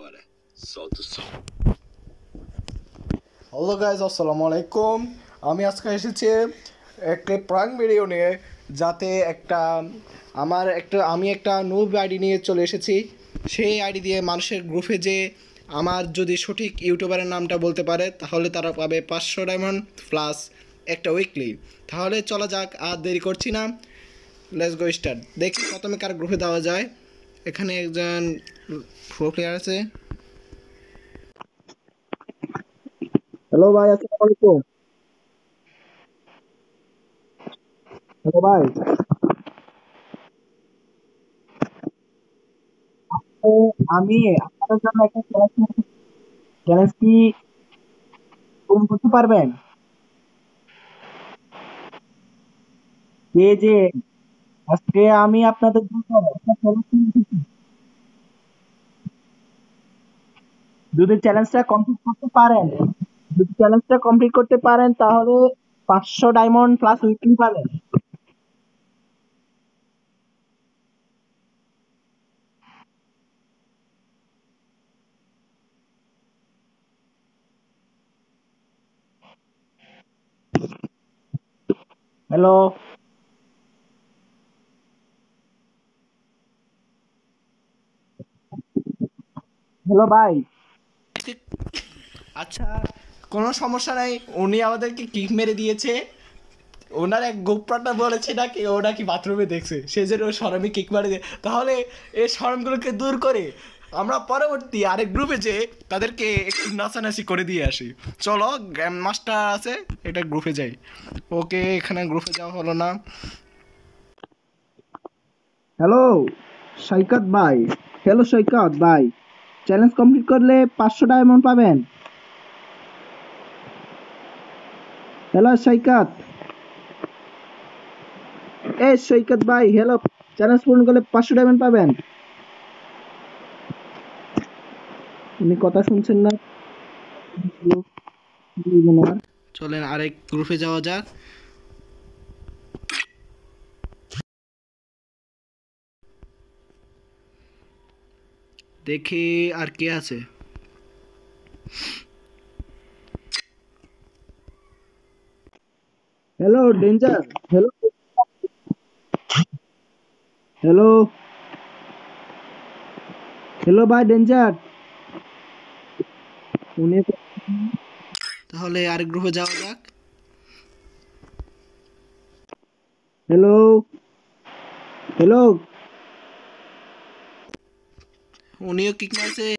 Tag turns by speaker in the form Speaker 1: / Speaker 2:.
Speaker 1: Solta o som.
Speaker 2: Hello guys, আসসালামু আলাইকুম। আমি আজকে এসেছি একটা প্রাঙ্ক ভিডিও নিয়ে, যাতে আমি একটা নুব আইডি নিয়ে চলে এসেছি। সেই আইডি দিয়ে মানুষের গ্রুপে যে আমার যদি সঠিক ইউটিউবারের নামটা বলতে পারে, তাহলে তারা পাবে 500 ডায়মন্ড প্লাস একটা উইকলি। তাহলে চলা যাক, আর দেরি করছি না, লেটস গো স্টার্ট। দেখি প্রথমে কার গ্রুপে দেওয়া যায়। এখানে একজন প্রো প্লেয়ার আছে। হ্যালো ভাই, আসসালামু আলাইকুম। হ্যালো ভাই, তো আমি আপনাদের জন্য একটা চ্যালেঞ্জ কি পূরণ করতে পারবেন? যে আজকে আমি আপনাদের জন্য একটা চ্যালেঞ্জ নিয়ে এসেছি। যদি চ্যালেঞ্জটা কমপ্লিট করতে পারেন তাহলে 500 ডায়মন্ড প্লাস উইকলি পাবেন। হ্যালো, হ্যালো ভাই। আচ্ছা, কোনো সমস্যা নাই। উনি আমাদেরকে কিক মেরে দিয়েছে। ওনার এক গোপ্রাটা বলেছে নাকি ও নাকি বাথরুমে দেখছে, সেই জন্য ও শরমে কিক মারে দেয়। তাহলে এই শরমগুলোকে দূর করে আমরা পরবর্তী আরেক গ্রুপে যে তাদেরকে একটু নাচানাচি করে দিয়ে আসি। চলো, গ্র্যান্ড মাস্টার আছে, এটা গ্রুপে যাই। ওকে, এখানে গ্রুপে যাওয়া হলো না। হ্যালো সৈকত ভাই। হ্যালো সৈকত ভাই, চ্যালেঞ্জ কমপ্লিট করলে 500 ডায়মন্ড পাবেন। হ্যালো সৈকত, এই সৈকত ভাই, হ্যালো। চ্যালেঞ্জ পূরণ করলে 500 ডায়মন্ড পাবেন। উনি কথা শুনছেন না। চলেন আরেক গ্রুপে যাওয়া যাক। দেখি আর কে আছে। Hello danger. Hello, hello, hello ভাই ডেঞ্জার। উনি তাহলে আরেক গ্রুপে যাওয়া যাক। Hello, hello. উনিও কিক মারছে।